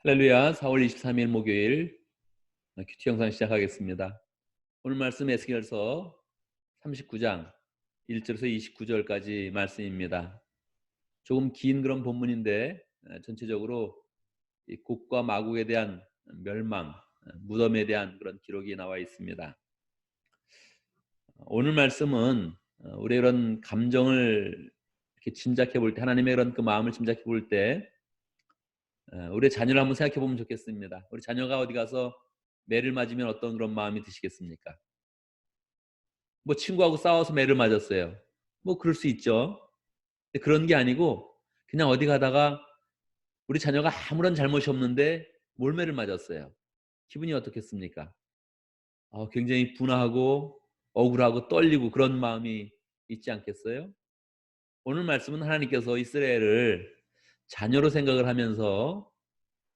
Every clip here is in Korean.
할렐루야. 4월 23일 목요일 큐티 영상 시작하겠습니다. 오늘 말씀 에스겔서 39장 1절에서 29절까지 말씀입니다. 조금 긴 그런 본문인데 전체적으로 이 곡과 마곡에 대한 멸망, 무덤에 대한 그런 기록이 나와 있습니다. 오늘 말씀은 우리의 그런 감정을 이렇게 짐작해 볼 때, 하나님의 그런 그 마음을 짐작해 볼 때 우리의 자녀를 한번 생각해 보면 좋겠습니다. 우리 자녀가 어디 가서 매를 맞으면 어떤 그런 마음이 드시겠습니까? 뭐 친구하고 싸워서 매를 맞았어요. 뭐 그럴 수 있죠. 근데 그런 게 아니고 그냥 어디 가다가 우리 자녀가 아무런 잘못이 없는데 몰매를 맞았어요. 기분이 어떻겠습니까? 굉장히 분하고 억울하고 떨리고 그런 마음이 있지 않겠어요? 오늘 말씀은 하나님께서 이스라엘을 자녀로 생각을 하면서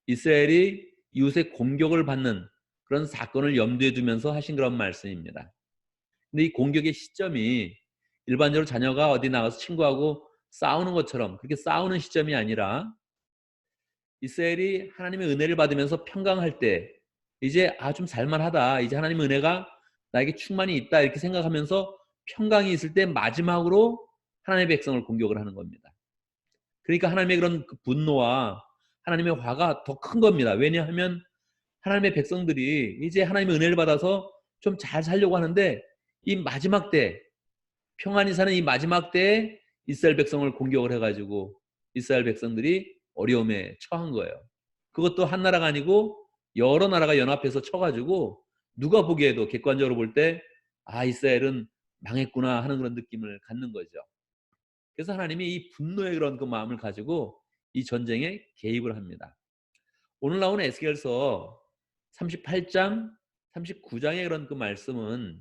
이스라엘이 이웃의 공격을 받는 그런 사건을 염두에 두면서 하신 그런 말씀입니다. 근데 이 공격의 시점이 일반적으로 자녀가 어디 나가서 친구하고 싸우는 것처럼 그렇게 싸우는 시점이 아니라 이스라엘이 하나님의 은혜를 받으면서 평강할 때 이제 좀 살만하다, 이제 하나님의 은혜가 나에게 충만히 있다 이렇게 생각하면서 평강이 있을 때 마지막으로 하나님의 백성을 공격을 하는 겁니다. 그러니까 하나님의 그런 그 분노와 하나님의 화가 더 큰 겁니다. 왜냐하면 하나님의 백성들이 이제 하나님의 은혜를 받아서 좀 잘 살려고 하는데 이 마지막 때, 평안히 사는 이 마지막 때에 이스라엘 백성을 공격을 해가지고 이스라엘 백성들이 어려움에 처한 거예요. 그것도 한 나라가 아니고 여러 나라가 연합해서 쳐가지고 누가 보기에도 객관적으로 볼 때 이스라엘은 망했구나 하는 그런 느낌을 갖는 거죠. 그래서 하나님이 이 분노의 그런 그 마음을 가지고 이 전쟁에 개입을 합니다. 오늘 나오는 에스겔서 38장, 39장의 그런 그 말씀은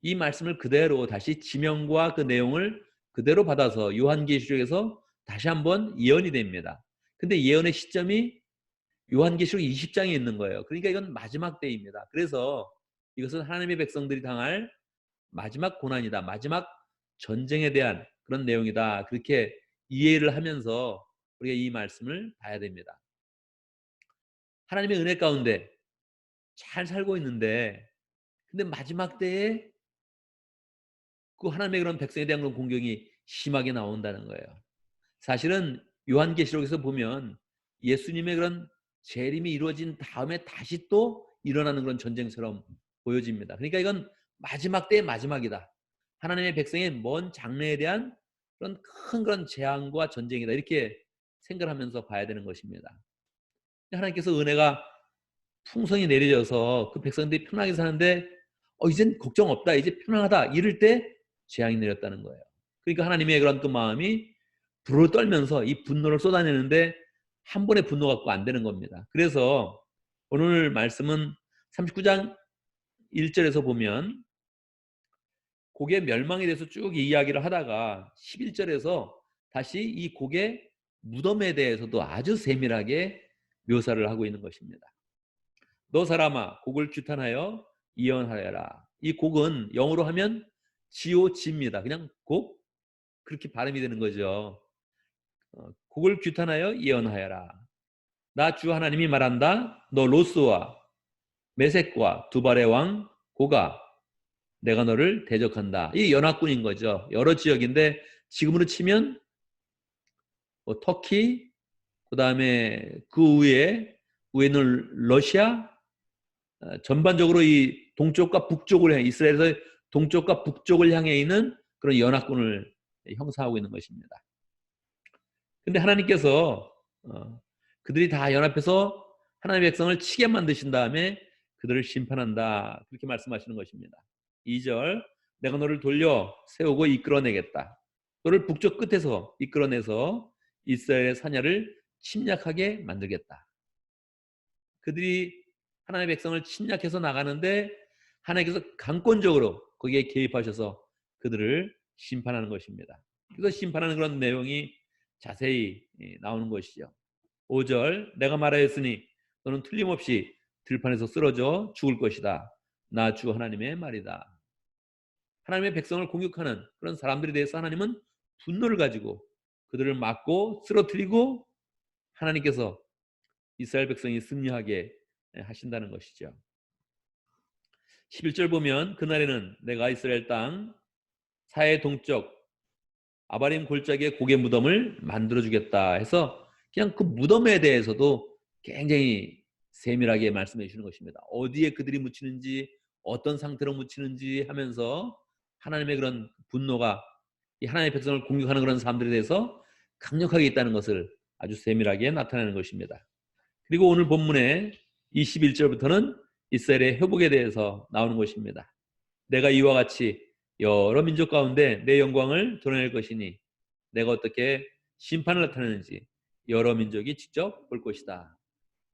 이 말씀을 그대로 다시 지명과 그 내용을 그대로 받아서 요한계시록에서 다시 한번 예언이 됩니다. 근데 예언의 시점이 요한계시록 20장에 있는 거예요. 그러니까 이건 마지막 때입니다. 그래서 이것은 하나님의 백성들이 당할 마지막 고난이다, 마지막 전쟁에 대한 그런 내용이다, 그렇게 이해를 하면서 우리가 이 말씀을 봐야 됩니다. 하나님의 은혜 가운데 잘 살고 있는데 근데 마지막 때에 그 하나님의 그런 백성에 대한 그런 공격이 심하게 나온다는 거예요. 사실은 요한계시록에서 보면 예수님의 그런 재림이 이루어진 다음에 다시 또 일어나는 그런 전쟁처럼 보여집니다. 그러니까 이건 마지막 때의 마지막이다, 하나님의 백성의 먼 장래에 대한 그런 큰 그런 재앙과 전쟁이다, 이렇게 생각하면서 봐야 되는 것입니다. 하나님께서 은혜가 풍성히 내려져서 그 백성들이 편하게 사는데 이젠 걱정 없다, 이제 편안하다 이럴 때 재앙이 내렸다는 거예요. 그러니까 하나님의 그런 그 마음이 불을 떨면서 이 분노를 쏟아내는데 한 번에 분노 갖고 안 되는 겁니다. 그래서 오늘 말씀은 39장 1절에서 보면 곡의 멸망에 대해서 쭉 이야기를 하다가 11절에서 다시 이 곡의 무덤에 대해서도 아주 세밀하게 묘사를 하고 있는 것입니다. 너 사람아 곡을 규탄하여 예언하여라. 이 곡은 영어로 하면 GOG입니다. 그냥 곡, 그렇게 발음이 되는 거죠. 곡을 규탄하여 예언하여라. 나 주 하나님이 말한다. 너 로스와 메섹과 두발의 왕 고가, 내가 너를 대적한다. 이 연합군인 거죠. 여러 지역인데 지금으로 치면 터키, 그 다음에 그 위에는 러시아, 전반적으로 이 동쪽과 북쪽을 향해, 이스라엘에서 동쪽과 북쪽을 향해 있는 그런 연합군을 형성하고 있는 것입니다. 근데 하나님께서 그들이 다 연합해서 하나님의 백성을 치게 만드신 다음에 그들을 심판한다, 그렇게 말씀하시는 것입니다. 2절, 내가 너를 돌려 세우고 이끌어내겠다. 너를 북쪽 끝에서 이끌어내서 이스라엘의 사냐를 침략하게 만들겠다. 그들이 하나님의 백성을 침략해서 나가는데 하나님께서 강권적으로 거기에 개입하셔서 그들을 심판하는 것입니다. 그래서 심판하는 그런 내용이 자세히 나오는 것이죠. 5절, 내가 말하였으니 너는 틀림없이 들판에서 쓰러져 죽을 것이다. 나 주 하나님의 말이다. 하나님의 백성을 공격하는 그런 사람들에 대해서 하나님은 분노를 가지고 그들을 막고 쓰러뜨리고 하나님께서 이스라엘 백성이 승리하게 하신다는 것이죠. 11절 보면 그날에는 내가 이스라엘 땅 사해 동쪽 아바림 골짜기에 고개 무덤을 만들어 주겠다 해서 그냥 그 무덤에 대해서도 굉장히 세밀하게 말씀해 주시는 것입니다. 어디에 그들이 묻히는지 어떤 상태로 묻히는지 하면서 하나님의 그런 분노가 이 하나님의 백성을 공격하는 그런 사람들에 대해서 강력하게 있다는 것을 아주 세밀하게 나타내는 것입니다. 그리고 오늘 본문의 21절부터는 이스라엘의 회복에 대해서 나오는 것입니다. 내가 이와 같이 여러 민족 가운데 내 영광을 드러낼 것이니 내가 어떻게 심판을 나타내는지 여러 민족이 직접 볼 것이다.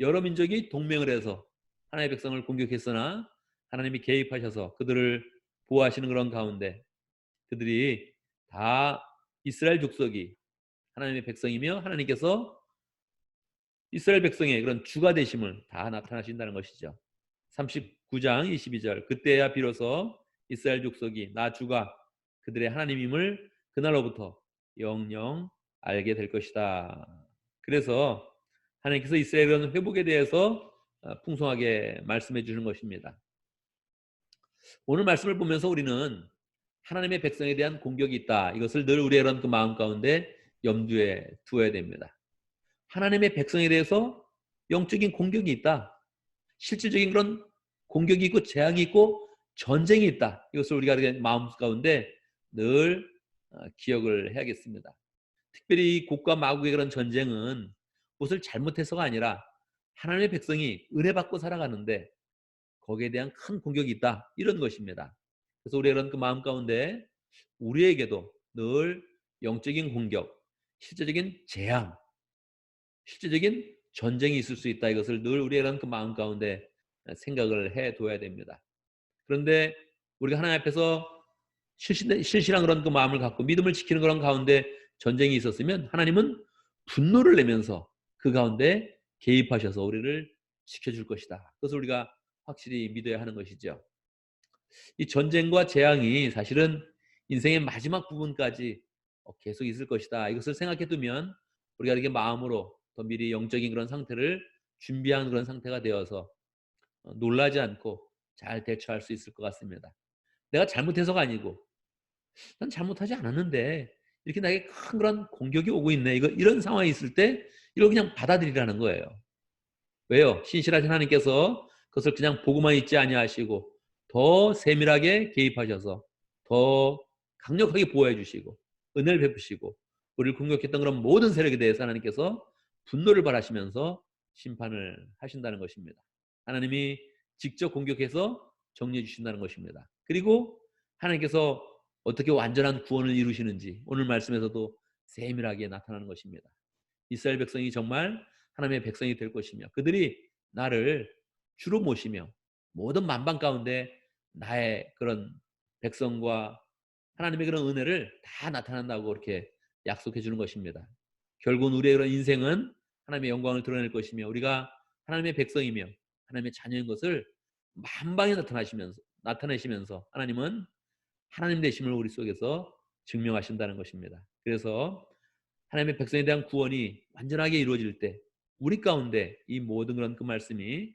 여러 민족이 동맹을 해서 하나님의 백성을 공격했으나 하나님이 개입하셔서 그들을 보호하시는 그런 가운데 그들이 다 이스라엘 족속이 하나님의 백성이며 하나님께서 이스라엘 백성의 그런 주가 되심을 다 나타나신다는 것이죠. 39장 22절 그때야 비로소 이스라엘 족속이 나 주가 그들의 하나님임을 그날로부터 영영 알게 될 것이다. 그래서 하나님께서 이스라엘은 회복에 대해서 풍성하게 말씀해 주는 것입니다. 오늘 말씀을 보면서 우리는 하나님의 백성에 대한 공격이 있다. 이것을 늘 우리의 그 마음 가운데 염두에 두어야 됩니다. 하나님의 백성에 대해서 영적인 공격이 있다. 실질적인 그런 공격이 있고 재앙이 있고 전쟁이 있다. 이것을 우리가 마음 가운데 늘 기억을 해야겠습니다. 특별히 곡과 마곡의 그런 전쟁은 무엇을 잘못해서가 아니라 하나님의 백성이 은혜 받고 살아가는데 거기에 대한 큰 공격이 있다. 이런 것입니다. 그래서 우리가 그 마음 가운데 우리에게도 늘 영적인 공격, 실제적인 재앙, 실제적인 전쟁이 있을 수 있다. 이것을 늘 우리의 그 마음 가운데 생각을 해둬야 됩니다. 그런데 우리가 하나님 앞에서 실실한 그런 그 마음을 갖고 믿음을 지키는 그런 가운데 전쟁이 있었으면 하나님은 분노를 내면서 그 가운데 개입하셔서 우리를 지켜줄 것이다. 그것을 우리가 확실히 믿어야 하는 것이죠. 이 전쟁과 재앙이 사실은 인생의 마지막 부분까지 계속 있을 것이다. 이것을 생각해 두면 우리가 이렇게 마음으로 더 미리 영적인 그런 상태를 준비하는 그런 상태가 되어서 놀라지 않고 잘 대처할 수 있을 것 같습니다. 내가 잘못해서가 아니고 난 잘못하지 않았는데 이렇게 나에게 큰 그런 공격이 오고 있네. 이런 상황이 있을 때 이걸 그냥 받아들이라는 거예요. 왜요? 신실하신 하나님께서 그것을 그냥 보고만 있지 아니하시고 더 세밀하게 개입하셔서 더 강력하게 보호해 주시고 은혜를 베푸시고 우리를 공격했던 그런 모든 세력에 대해서 하나님께서 분노를 발하시면서 심판을 하신다는 것입니다. 하나님이 직접 공격해서 정리해 주신다는 것입니다. 그리고 하나님께서 어떻게 완전한 구원을 이루시는지 오늘 말씀에서도 세밀하게 나타나는 것입니다. 이스라엘 백성이 정말 하나님의 백성이 될 것이며 그들이 나를 주로 모시며 모든 만방 가운데 나의 그런 백성과 하나님의 그런 은혜를 다 나타난다고 그렇게 약속해 주는 것입니다. 결국은 우리의 그런 인생은 하나님의 영광을 드러낼 것이며 우리가 하나님의 백성이며 하나님의 자녀인 것을 만방에 나타내시면서 하나님은 하나님 되심을 우리 속에서 증명하신다는 것입니다. 그래서 하나님의 백성에 대한 구원이 완전하게 이루어질 때 우리 가운데 이 모든 그런 그 말씀이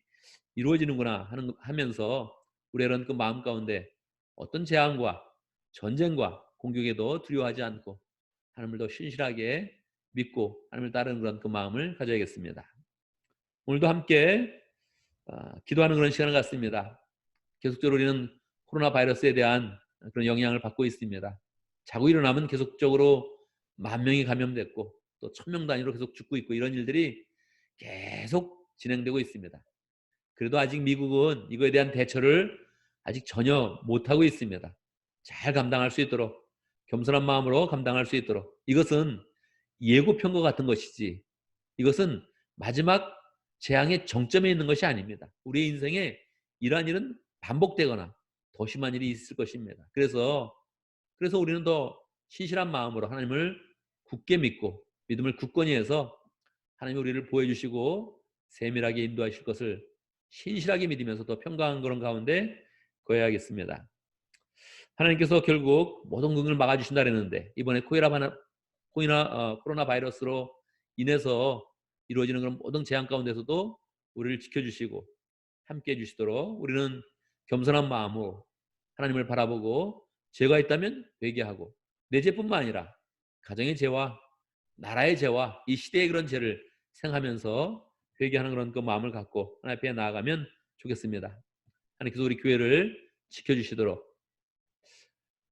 이루어지는구나 하면서 우리의 그런 그 마음 가운데 어떤 재앙과 전쟁과 공격에도 두려워하지 않고 하나님을 더 신실하게 믿고 하나님을 따르는 그런 그 마음을 가져야겠습니다. 오늘도 함께 기도하는 그런 시간을 갖습니다. 계속적으로 우리는 코로나 바이러스에 대한 그런 영향을 받고 있습니다. 자고 일어나면 계속적으로 10,000명이 감염됐고 또 1,000명 단위로 계속 죽고 있고 이런 일들이 계속 진행되고 있습니다. 그래도 아직 미국은 이거에 대한 대처를 아직 전혀 못하고 있습니다. 잘 감당할 수 있도록 겸손한 마음으로 감당할 수 있도록 이것은 예고편과 같은 것이지 이것은 마지막 재앙의 정점에 있는 것이 아닙니다. 우리의 인생에 이러한 일은 반복되거나 더 심한 일이 있을 것입니다. 그래서 우리는 더 신실한 마음으로 하나님을 굳게 믿고 믿음을 굳건히 해서 하나님이 우리를 보여주시고 세밀하게 인도하실 것을 신실하게 믿으면서 더 평강한 그런 가운데 거해야겠습니다. 하나님께서 결국 모든 것을 막아주신다 그랬는데 이번에 코로나 바이러스로 인해서 이루어지는 그런 모든 재앙 가운데서도 우리를 지켜주시고 함께해 주시도록 우리는 겸손한 마음으로 하나님을 바라보고 죄가 있다면 회개하고 내 죄뿐만 아니라 가정의 죄와 나라의 죄와 이 시대의 그런 죄를 생각하면서 회개하는 그런 그 마음을 갖고 하나님 앞에 나아가면 좋겠습니다. 하나님께서 우리 교회를 지켜주시도록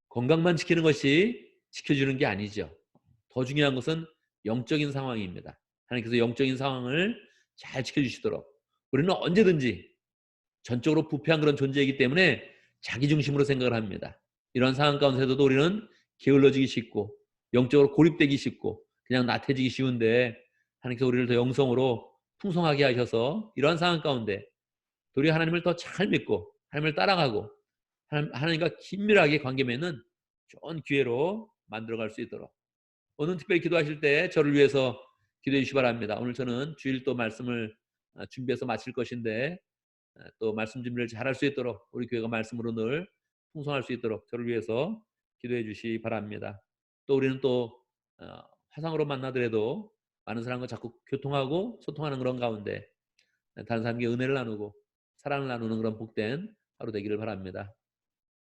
건강만 지키는 것이 지켜주는 게 아니죠. 더 중요한 것은 영적인 상황입니다. 하나님께서 영적인 상황을 잘 지켜주시도록 우리는 언제든지 전적으로 부패한 그런 존재이기 때문에 자기중심으로 생각을 합니다. 이런 상황 가운데서도 우리는 게을러지기 쉽고 영적으로 고립되기 쉽고 그냥 나태해지기 쉬운데 하나님께서 우리를 더 영성으로 풍성하게 하셔서 이러한 상황 가운데 도리어 하나님을 더 잘 믿고 하나님을 따라가고 하나님과 긴밀하게 관계 맺는 좋은 기회로 만들어갈 수 있도록 오늘 특별히 기도하실 때 저를 위해서 기도해 주시기 바랍니다. 오늘 저는 주일 또 말씀을 준비해서 마칠 것인데 또 말씀 준비를 잘할 수 있도록 우리 교회가 말씀으로 늘 풍성할 수 있도록 저를 위해서 기도해 주시기 바랍니다. 또 우리는 또 화상으로 만나더라도 많은 사람과 자꾸 교통하고 소통하는 그런 가운데 다른 사람에게 은혜를 나누고 사랑을 나누는 그런 복된 하루 되기를 바랍니다.